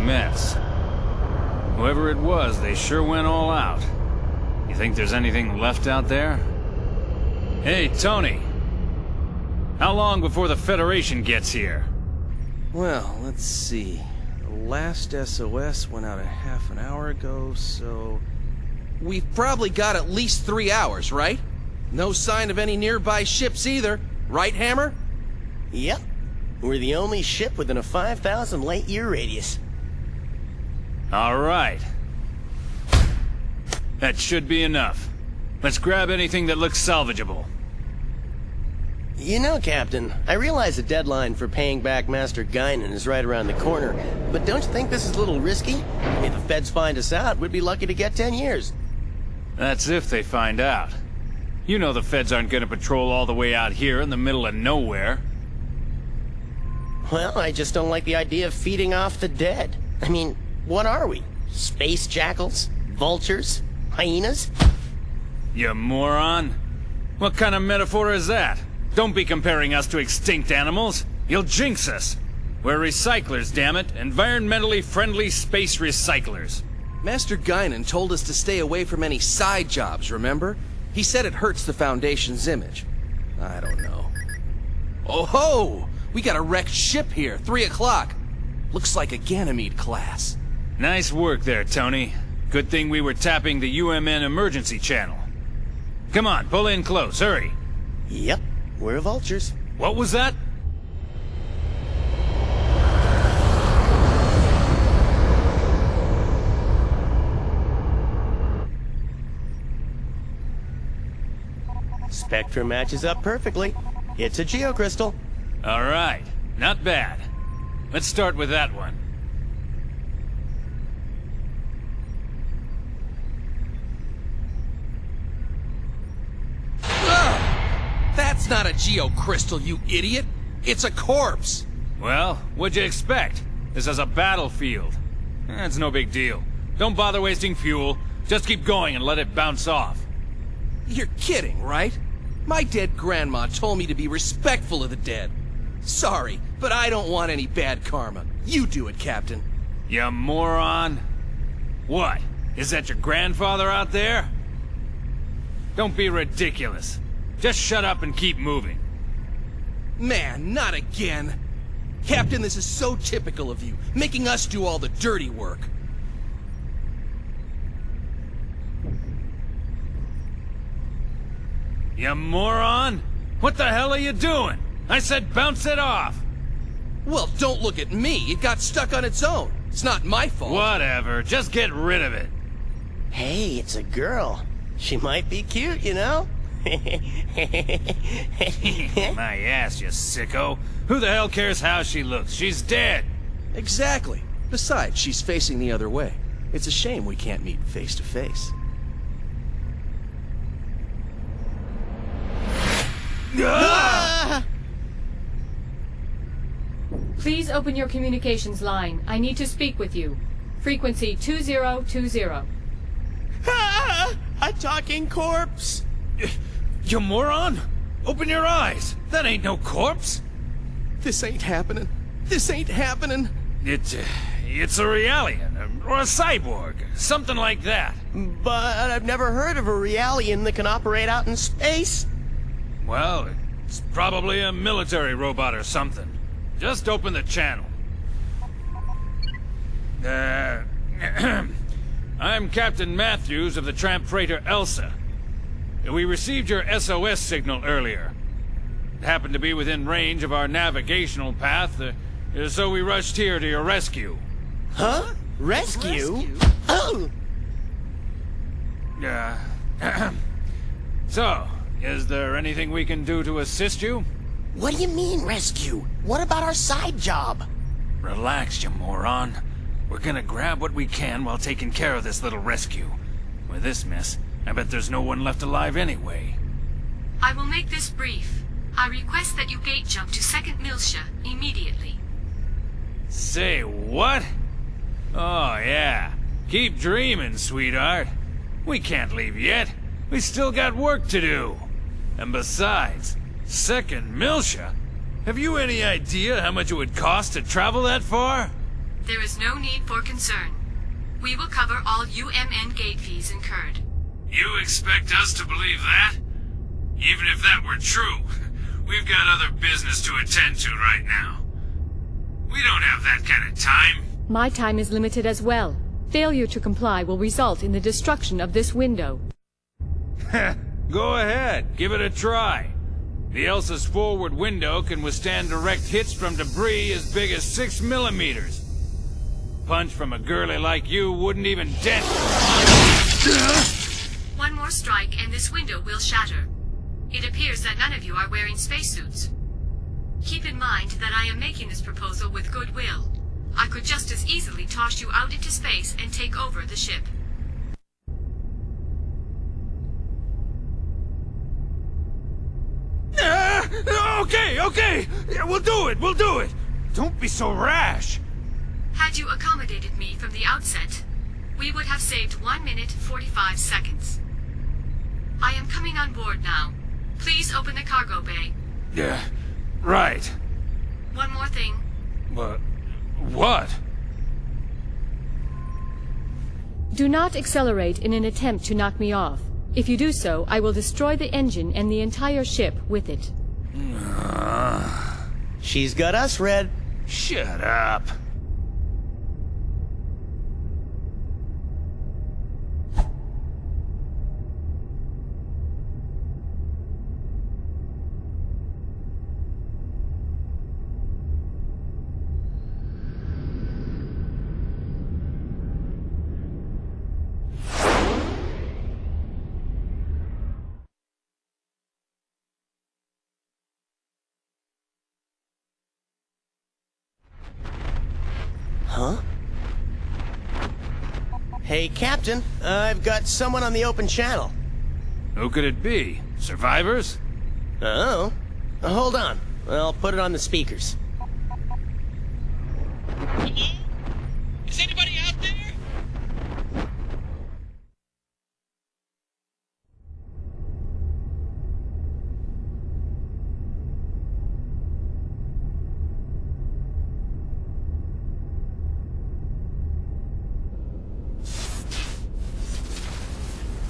mess. Whoever it was, they sure went all out. You think there's anything left out there? Hey, Tony. How long before the Federation gets here? Well, let's see. The last SOS went out a half an hour ago, so... We've probably got at least 3 hours, right? No sign of any nearby ships either. Right, Hammer? Yep. We're the only ship within a 5,000 light-year radius. All right. That should be enough. Let's grab anything that looks salvageable. You know, Captain, I realize the deadline for paying back Master Guinan is right around the corner, but don't you think this is a little risky? If the feds find us out, we'd be lucky to get 10 years. That's if they find out. You know the feds aren't gonna patrol all the way out here in the middle of nowhere. Well, I just don't like the idea of feeding off the dead. I mean, what are we? Space jackals? Vultures? Hyenas? You moron. What kind of metaphor is that? Don't be comparing us to extinct animals. You'll jinx us. We're recyclers, damn it. Environmentally friendly space recyclers. Master Guinan told us to stay away from any side jobs, remember? He said it hurts the Foundation's image. I don't know. Oh ho! We got a wrecked ship here, 3 o'clock. Looks like a Ganymede class. Nice work there, Tony. Good thing we were tapping the UMN emergency channel. Come on, pull in close, hurry. Yep, we're vultures. What was that? Spectrum matches up perfectly. It's a geocrystal. All right, not bad. Let's start with that one. That's not a geocrystal, you idiot! It's a corpse! Well, what'd you expect? This is a battlefield. It's no big deal. Don't bother wasting fuel. Just keep going and let it bounce off. You're kidding, right? My dead grandma told me to be respectful of the dead. Sorry, but I don't want any bad karma. You do it, Captain. You moron. What? Is that your grandfather out there? Don't be ridiculous. Just shut up and keep moving. Man, not again. Captain, this is so typical of you, making us do all the dirty work. You moron! What the hell are you doing? I said bounce it off! Well, don't look at me. It got stuck on its own. It's not my fault. Whatever. Just get rid of it. Hey, it's a girl. She might be cute, you know? My ass, you sicko. Who the hell cares how she looks? She's dead. Exactly. Besides, she's facing the other way. It's a shame we can't meet face to face. Please open your communications line. I need to speak with you. Frequency 2020. A talking corpse! You moron! Open your eyes! That ain't no corpse! This ain't happening. This ain't happening. It's a Realian, or a cyborg, something like that. But I've never heard of a Realian that can operate out in space. Well, it's probably a military robot or something. Just open the channel. I'm Captain Matthews of the tramp freighter Elsa. We received your SOS signal earlier. It happened to be within range of our navigational path, so we rushed here to your rescue. Huh? Rescue? Oh! So, is there anything we can do to assist you? What do you mean, rescue? What about our side job? Relax, you moron. We're gonna grab what we can while taking care of this little rescue. With this mess, I bet there's no one left alive anyway. I will make this brief. I request that you gate jump to 2nd Miltia immediately. Say what? Oh, yeah. Keep dreaming, sweetheart. We can't leave yet. We still got work to do. And besides, 2nd Miltia? Have you any idea how much it would cost to travel that far? There is no need for concern. We will cover all UMN gate fees incurred. You expect us to believe that? Even if that were true, we've got other business to attend to right now. We don't have that kind of time. My time is limited as well. Failure to comply will result in the destruction of this window. Go ahead, give it a try. The Elsa's forward window can withstand direct hits from debris as big as 6 millimeters. Punch from a girlie like you wouldn't even dent. One more strike and this window will shatter. It appears that none of you are wearing spacesuits. Keep in mind that I am making this proposal with goodwill. I could just as easily toss you out into space and take over the ship. Okay. We'll do it. Don't be so rash. Had you accommodated me from the outset, we would have saved 1 minute 45 seconds. I am coming on board now. Please open the cargo bay. Yeah, right. One more thing. What? Do not accelerate in an attempt to knock me off. If you do so, I will destroy the engine and the entire ship with it. She's got us, Red. Shut up. Huh? Hey, Captain, I've got someone on the open channel. Who could it be? Survivors? Oh. Hold on. I'll put it on the speakers. Hello? Is anybody out there?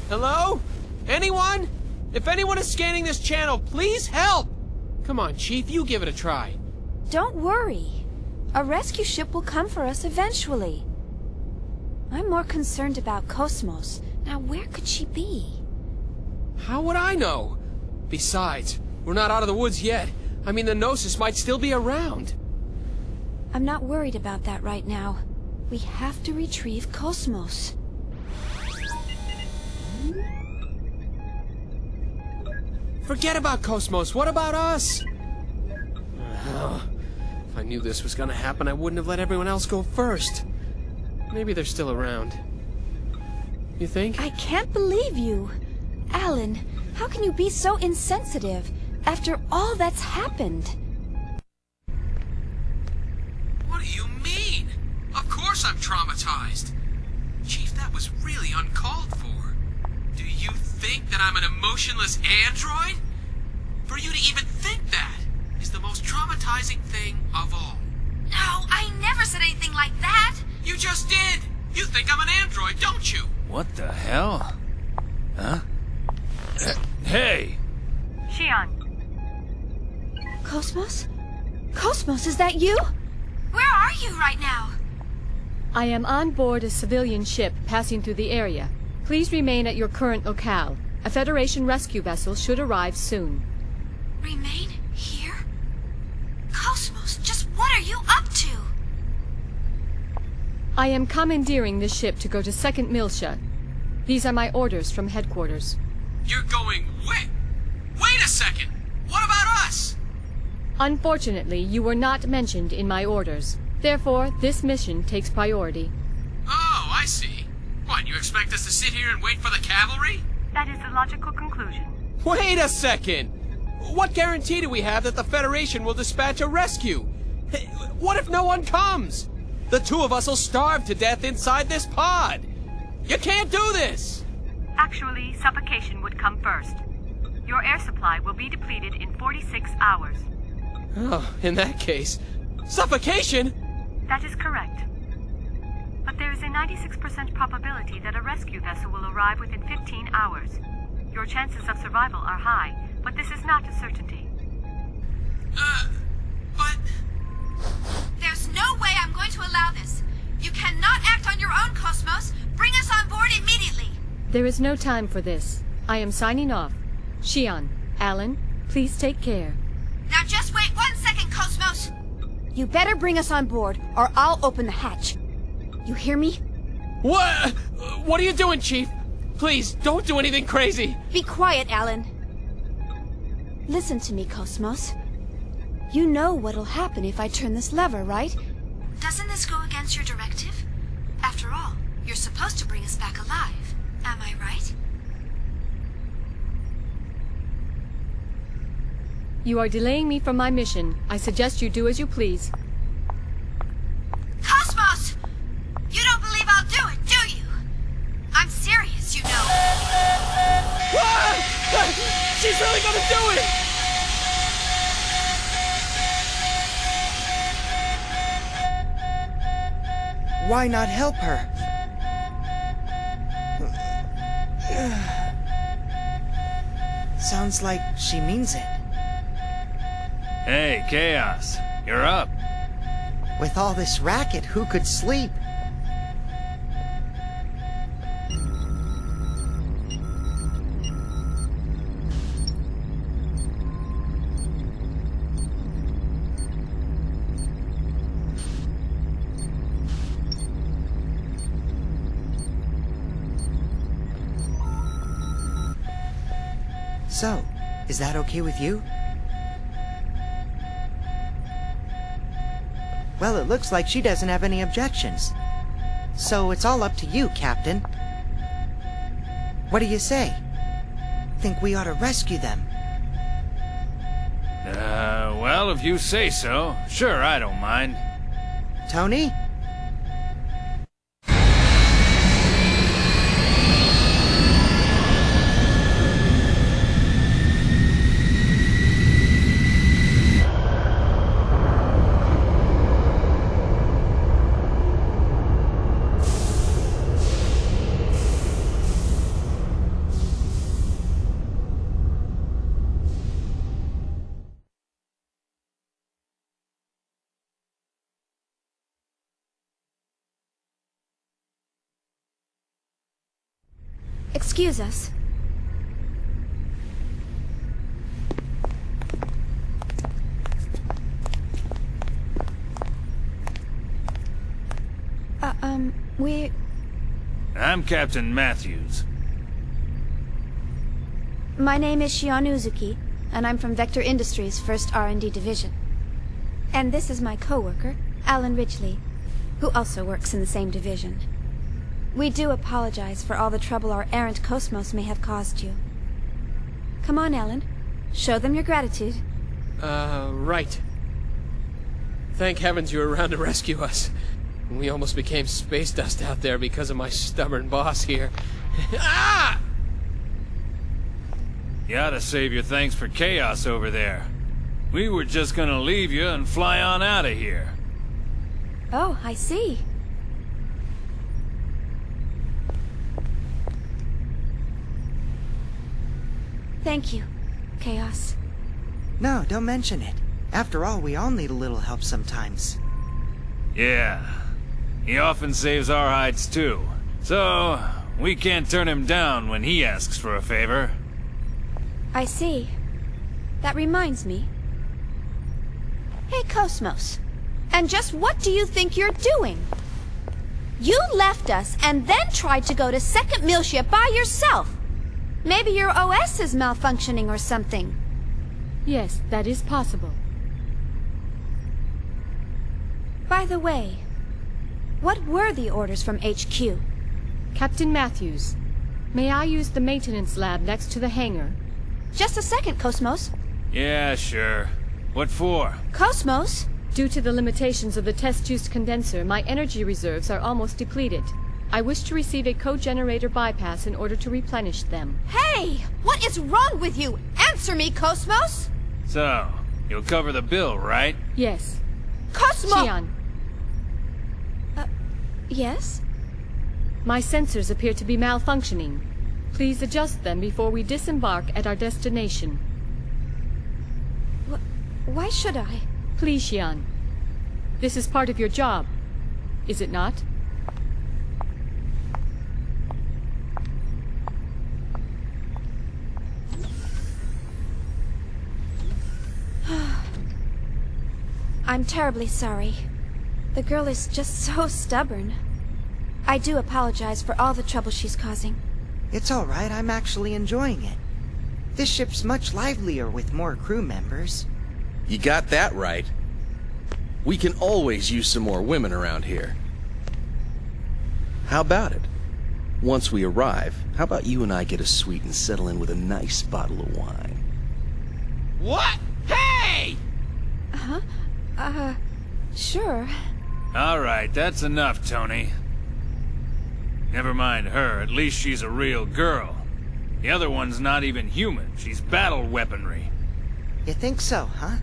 Hello? Anyone? If anyone is scanning this channel, please help! Come on, Chief, you give it a try. Don't worry. A rescue ship will come for us eventually. I'm more concerned about Cosmos. Now, where could she be? How would I know? Besides, we're not out of the woods yet. I mean, the Gnosis might still be around. I'm not worried about that right now. We have to retrieve Cosmos. Forget about Cosmos. What about us? If I knew this was gonna happen, I wouldn't have let everyone else go first. Maybe they're still around. You think? I can't believe you. Alan, how can you be so insensitive after all that's happened? What do you mean? Of course I'm traumatized. Chief, that was really uncalled for. Do you think that I'm an emotionless android? For you to even think that is the most traumatizing thing of all. No, I never said anything like that. You just did! You think I'm an android, don't you? What the hell? Huh? Hey! Xian. Cosmos? Cosmos, is that you? Where are you right now? I am on board a civilian ship passing through the area. Please remain at your current locale. A Federation rescue vessel should arrive soon. Remain here? Cosmos, just what are you up to? I am commandeering this ship to go to 2nd Miltia. These are my orders from headquarters. You're going wait! Wait a second! What about us? Unfortunately, you were not mentioned in my orders. Therefore, this mission takes priority. Oh, I see. What, you expect us to sit here and wait for the cavalry? That is the logical conclusion. Wait a second! What guarantee do we have that the Federation will dispatch a rescue? What if no one comes? The two of us will starve to death inside this pod! You can't do this! Actually, suffocation would come first. Your air supply will be depleted in 46 hours. Oh, in that case, suffocation? That is correct. but there is a 96% probability that a rescue vessel will arrive within 15 hours. Your chances of survival are high, but this is not a certainty. But... There's no way I'm going to allow this. You cannot act on your own, Cosmos. Bring us on board immediately. There is no time for this. I am signing off. Shion, Alan, please take care. Now just wait 1 second, Cosmos. You better bring us on board, or I'll open the hatch. You hear me? What? What are you doing, Chief? Please, don't do anything crazy. Be quiet, Alan. Listen to me, Cosmos. You know what'll happen if I turn this lever, right? Doesn't this go against your directive? After all, you're supposed to bring us back alive. Am I right? You are delaying me from my mission. I suggest you do as you please. Cosmos! You don't believe I'll do it, do you? I'm serious, you know. Ah! She's really gonna do it! Why not help her? Sounds like she means it. Hey, Chaos, you're up. With all this racket, who could sleep? So, is that okay with you? Well, it looks like she doesn't have any objections. So it's all up to you, Captain. What do you say? Think we ought to rescue them? Well, if you say so. Sure, I don't mind. Tony? Excuse us. I'm Captain Matthews. My name is Shion Uzuki, and I'm from Vector Industries' 1st R&D Division. And this is my co-worker, Alan Ridgely, who also works in the same division. We do apologize for all the trouble our errant Cosmos may have caused you. Come on, Alan. Show them your gratitude. Right. Thank heavens you were around to rescue us. We almost became space dust out there because of my stubborn boss here. Ah! You ought to save your thanks for Chaos over there. We were just gonna leave you and fly on out of here. Oh, I see. Thank you, Chaos. No, don't mention it. After all, we all need a little help sometimes. Yeah. He often saves our hides too. So, we can't turn him down when he asks for a favor. I see. That reminds me. Hey, Cosmos. And just what do you think you're doing? You left us and then tried to go to second mill ship by yourself. Maybe your OS is malfunctioning or something. Yes, that is possible. By the way, what were the orders from HQ? Captain Matthews, may I use the maintenance lab next to the hangar? Just a second, Cosmos. Yeah, sure. What for? Cosmos? Due to the limitations of the test-juice condenser, my energy reserves are almost depleted. I wish to receive a co-generator bypass in order to replenish them. Hey! What is wrong with you? Answer me, Cosmos! So, you'll cover the bill, right? Yes. Cosmo! Shion, Yes? My sensors appear to be malfunctioning. Please adjust them before we disembark at our destination. Why should I? Please, Xian. This is part of your job, is it not? I'm terribly sorry. The girl is just so stubborn. I do apologize for all the trouble she's causing. It's all right. I'm actually enjoying it. This ship's much livelier with more crew members. You got that right. We can always use some more women around here. How about it? Once we arrive, how about you and I get a suite and settle in with a nice bottle of wine? What? Hey! Sure. All right, that's enough, Tony. Never mind her, at least she's a real girl. The other one's not even human, she's battle weaponry. You think so, huh?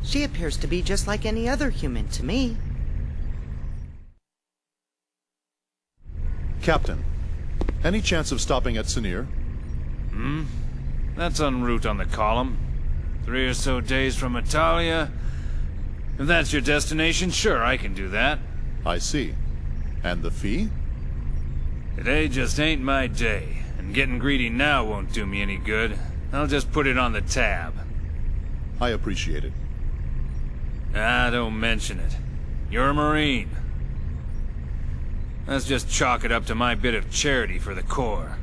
She appears to be just like any other human to me. Captain, any chance of stopping at Sinir? That's en route on the column. 3 or so days from Italia. If that's your destination, sure, I can do that. I see. And the fee? Today just ain't my day, and getting greedy now won't do me any good. I'll just put it on the tab. I appreciate it. Ah, don't mention it. You're a Marine. Let's just chalk it up to my bit of charity for the Corps.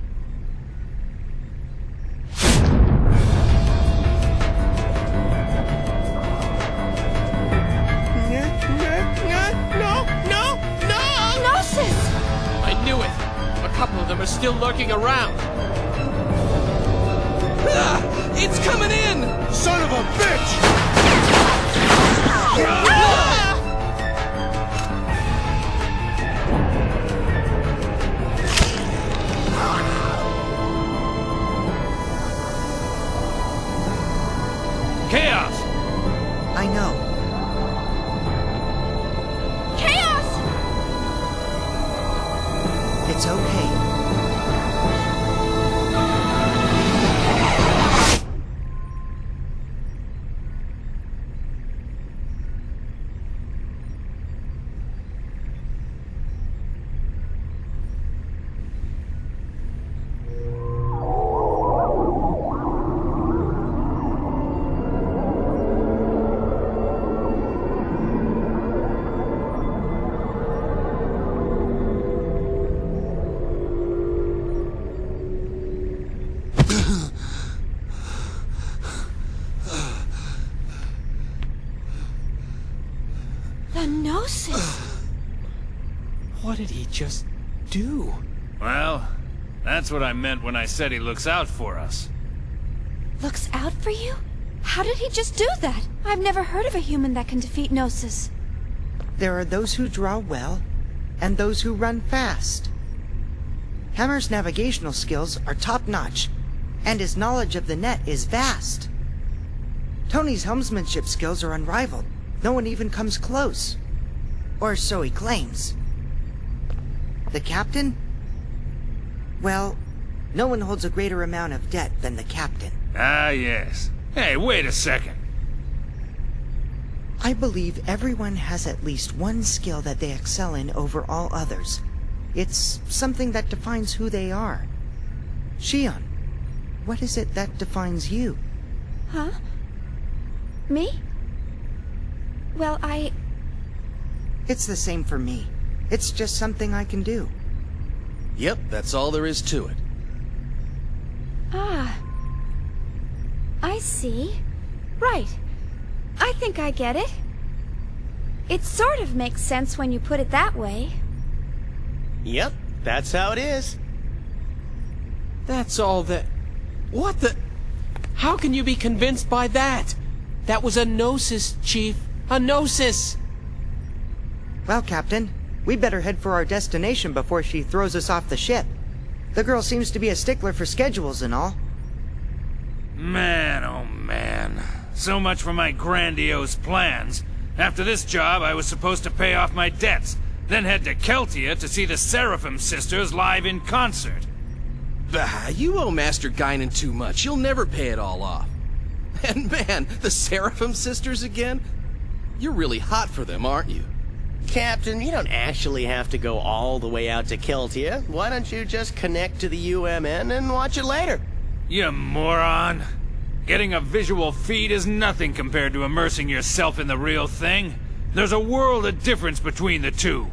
I knew it! A couple of them are still lurking around. Ah! It's coming in! Son of a bitch! Chaos! I know. Chaos! It's okay. What did he just do? Well, that's what I meant when I said he looks out for us. Looks out for you? How did he just do that? I've never heard of a human that can defeat Gnosis. There are those who draw well, and those who run fast. Hammer's navigational skills are top-notch, and his knowledge of the net is vast. Tony's helmsmanship skills are unrivaled. No one even comes close. Or so he claims. The captain? Well, no one holds a greater amount of debt than the captain. Ah, yes. Hey, wait a second. I believe everyone has at least one skill that they excel in over all others. It's something that defines who they are. Xion, what is it that defines you? Huh? Me? Well, It's the same for me. It's just something I can do. Yep, that's all there is to it. Ah. I see. Right. I think I get it. It sort of makes sense when you put it that way. Yep, that's how it is. That's all that... What the... How can you be convinced by that? That was a gnosis, Chief. A gnosis! Well, Captain, we'd better head for our destination before she throws us off the ship. The girl seems to be a stickler for schedules and all. Man, oh man. So much for my grandiose plans. After this job, I was supposed to pay off my debts, then head to Keltia to see the Seraphim sisters live in concert. Bah, you owe Master Guinan too much. You'll never pay it all off. And man, the Seraphim sisters again? You're really hot for them, aren't you? Captain, you don't actually have to go all the way out to Keltia. Why don't you just connect to the UMN and watch it later? You moron. Getting a visual feed is nothing compared to immersing yourself in the real thing. There's a world of difference between the two.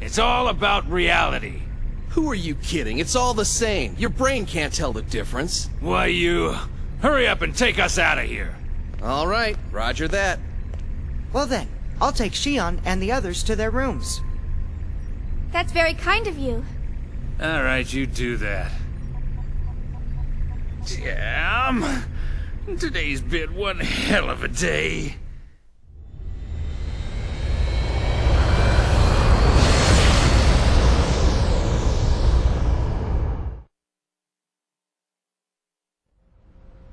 It's all about reality. Who are you kidding? It's all the same. Your brain can't tell the difference. Why, you... Hurry up and take us out of here. All right, roger that. Well then, I'll take Shion and the others to their rooms. That's very kind of you. All right, you do that. Damn. Today's been one hell of a day.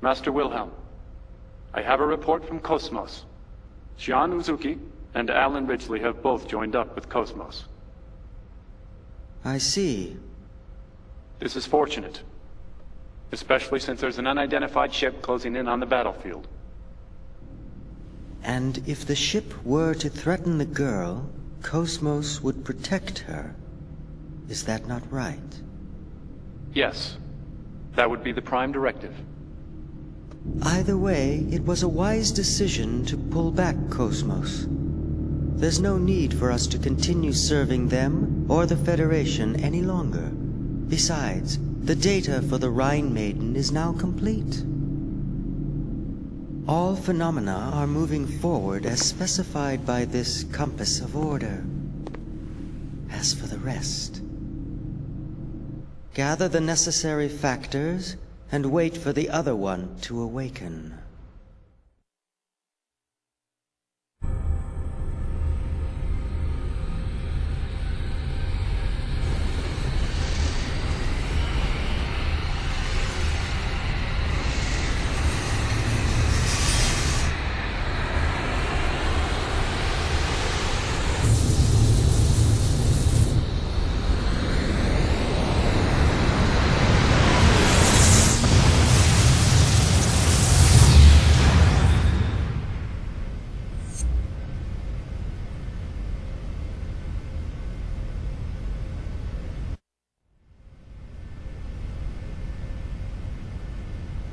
Master Wilhelm, I have a report from Cosmos. Shion Uzuki and Alan Ridgely have both joined up with Cosmos. I see. This is fortunate, especially since there's an unidentified ship closing in on the battlefield. And if the ship were to threaten the girl, Cosmos would protect her. Is that not right? Yes, that would be the prime directive. Either way, it was a wise decision to pull back Cosmos. There's no need for us to continue serving them or the Federation any longer. Besides, the data for the Rhine Maiden is now complete. All phenomena are moving forward as specified by this compass of order. As for the rest, gather the necessary factors and wait for the other one to awaken.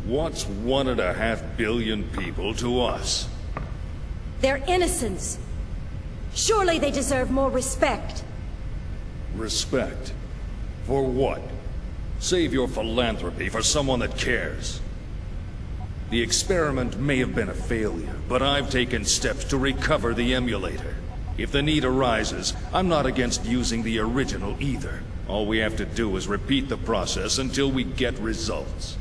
What's 1.5 billion people to us? They're innocents. Surely they deserve more respect. Respect? For what? Save your philanthropy for someone that cares. The experiment may have been a failure, but I've taken steps to recover the emulator. If the need arises, I'm not against using the original either. All we have to do is repeat the process until we get results.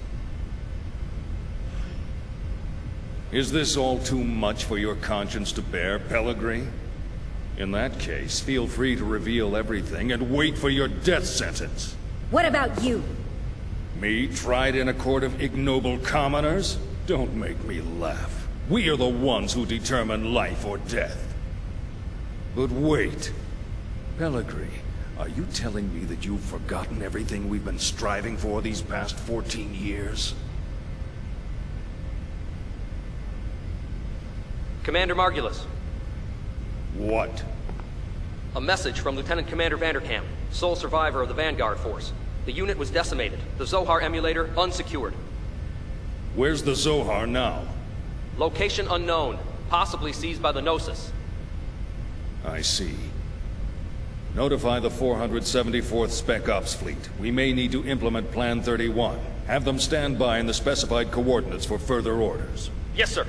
Is this all too much for your conscience to bear, Pellegrini? In that case, feel free to reveal everything and wait for your death sentence. What about you? Me, tried in a court of ignoble commoners? Don't make me laugh. We are the ones who determine life or death. But wait. Pellegrini, are you telling me that you've forgotten everything we've been striving for these past 14 years? Commander Margulis. What? A message from Lieutenant Commander Vanderkamp, sole survivor of the Vanguard Force. The unit was decimated. The Zohar emulator unsecured. Where's the Zohar now? Location unknown, possibly seized by the Gnosis. I see. Notify the 474th Spec Ops Fleet. We may need to implement Plan 31. Have them stand by in the specified coordinates for further orders. Yes, sir.